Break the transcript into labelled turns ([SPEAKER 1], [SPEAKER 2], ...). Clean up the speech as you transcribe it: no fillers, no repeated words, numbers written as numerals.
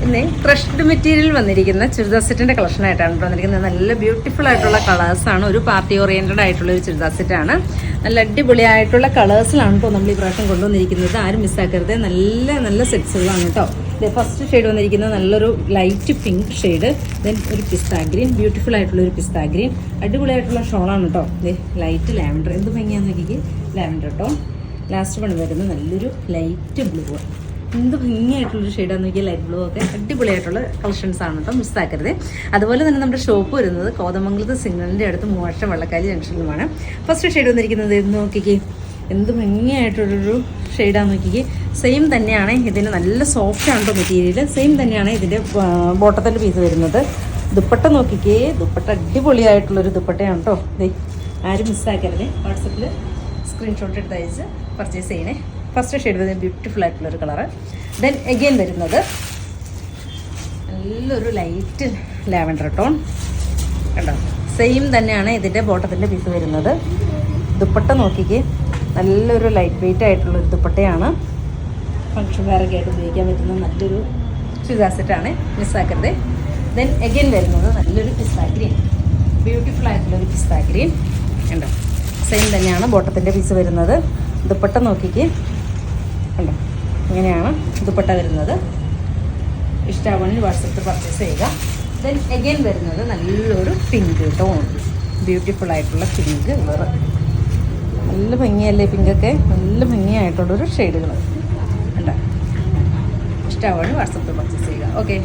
[SPEAKER 1] പിന്നെ crushed material വന്നിരിക്കുന്ന ചുരിദാർ സെറ്റിൻ്റെ കളക്ഷനായിട്ടാണ് വന്നിരിക്കുന്നത്. നല്ല ബ്യൂട്ടിഫുൾ ആയിട്ടുള്ള കളേഴ്സാണ്. ഒരു പാർട്ടി ഓറിയൻറ്റഡ് ആയിട്ടുള്ള ഒരു ചുരിദാർ സെറ്റാണ്. നല്ല അടിപൊളിയായിട്ടുള്ള കളേഴ്സിലാണ് കേട്ടോ നമ്മൾ ഈ പ്രാവശ്യം കൊണ്ടുവന്നിരിക്കുന്നത്. ആരും മിസ്സാക്കരുത്. നല്ല നല്ല സെറ്റ്സുകളാണ് കേട്ടോ. ഫസ്റ്റ് ഷെയ്ഡ് വന്നിരിക്കുന്നത് നല്ലൊരു ലൈറ്റ് പിങ്ക് ഷെയ്ഡ്, ദെൻ ഒരു പിസ്ത ഗ്രീൻ, ബ്യൂട്ടിഫുൾ ആയിട്ടുള്ള ഒരു പിസ്ത ഗ്രീൻ, അടിപൊളിയായിട്ടുള്ള ഷോളാണ് കേട്ടോ. ലൈറ്റ് ലാവൻഡർ, എന്ത് ഭംഗിയാന്ന് നോക്കിക്ക്, ലാവൻഡർ കേട്ടോ. ലാസ്റ്റ് വൺ വരുന്നത് നല്ലൊരു ലൈറ്റ് ബ്ലൂ, എന്ത് ഭംഗിയായിട്ടുള്ളൊരു ഷെയ്ഡാന്ന് നോക്കിയാൽ, ലൈറ്റ് ബ്ലൂ ഒക്കെ അടിപൊളിയായിട്ടുള്ള കളക്ഷൻസ് ആണ് കേട്ടോ, മിസ്സാക്കരുത്. അതുപോലെ തന്നെ നമ്മുടെ ഷോപ്പ് വരുന്നത് കോതമംഗലത്ത് സിഗ്നലിൻ്റെ അടുത്ത് മൂവാറ്റം വള്ളക്കാലി ജംഗ്ഷനിലുമാണ്. ഫസ്റ്റ് ഷെയ്ഡ് വന്നിരിക്കുന്നത് എന്ന് നോക്കിക്കേ, എന്ത് ഭംഗിയായിട്ടുള്ളൊരു ഷെയ്ഡാന്ന് നോക്കിക്കേ. സെയിം തന്നെയാണ് ഇതിന്, നല്ല സോഫ്റ്റ് ആണ് കേട്ടോ മെറ്റീരിയൽ. സെയിം തന്നെയാണ് ഇതിൻ്റെ ബോട്ടത്തിൻ്റെ പീസ് വരുന്നത്. ദുപ്പട്ട നോക്കിക്കേ, ദുപ്പട്ട അടിപൊളിയായിട്ടുള്ളൊരു ദുപ്പട്ടയാണ് കേട്ടോ. ആരും മിസ്സാക്കരുത്. വാട്സപ്പിൽ സ്ക്രീൻഷോട്ട് എടുത്ത് അയച്ച് പർച്ചേസ് ചെയ്യണേ. ഫസ്റ്റ് ഷെയ്ഡ് വരുന്നത് ബ്യൂട്ടിഫുൾ ആയിട്ടുള്ളൊരു കളറ്. ദെൻ എഗെയിൻ വരുന്നത് നല്ലൊരു ലൈറ്റ് ലാവൻഡർ ടോൺ കണ്ടോ. സെയിം തന്നെയാണ് ഇതിൻ്റെ ബോട്ടത്തിൻ്റെ പീസ് വരുന്നത്. ദുപ്പട്ട നോക്കിക്ക്, നല്ലൊരു ലൈറ്റ് വെയിറ്റ് ആയിട്ടുള്ളൊരു ദുപ്പട്ടയാണ്. ഫങ്ഷൻ വെയറൊക്കെ ആയിട്ട് ഉപയോഗിക്കാൻ പറ്റുന്ന നല്ലൊരു ചുരിദാർ സെറ്റാണ്, മിസ്സാക്കരുത്. ദെൻ എഗെയിൻ വരുന്നത് നല്ലൊരു പിസ്ത ഗ്രീൻ, ബ്യൂട്ടിഫുൾ ആയിട്ടുള്ളൊരു പിസ്ത ഗ്രീൻ കണ്ടോ. സെയിം തന്നെയാണ് ബോട്ടത്തിൻ്റെ പീസ് വരുന്നത്. ദുപ്പട്ട നോക്കിക്ക് കണ്ടോ, ഇങ്ങനെയാണ് ദുപ്പട്ട വരുന്നത്. ഇഷ്ടമാണെങ്കിൽ വാട്സപ്പിൽ പർച്ചേസ് ചെയ്യുക. ദെൻ എഗെയിൻ വരുന്നത് നല്ലൊരു പിങ്ക് ടോൺ, ബ്യൂട്ടിഫുൾ ആയിട്ടുള്ള പിങ്ക് കളർ. നല്ല ഭംഗിയല്ലേ പിങ്കൊക്കെ, നല്ല ഭംഗിയായിട്ടുള്ളൊരു ഷെയ്ഡുകൾ കണ്ടോ. ഇഷ്ടമാണെങ്കിൽ വാട്സപ്പിൽ പർച്ചേസ് ചെയ്യുക. ഓക്കെ.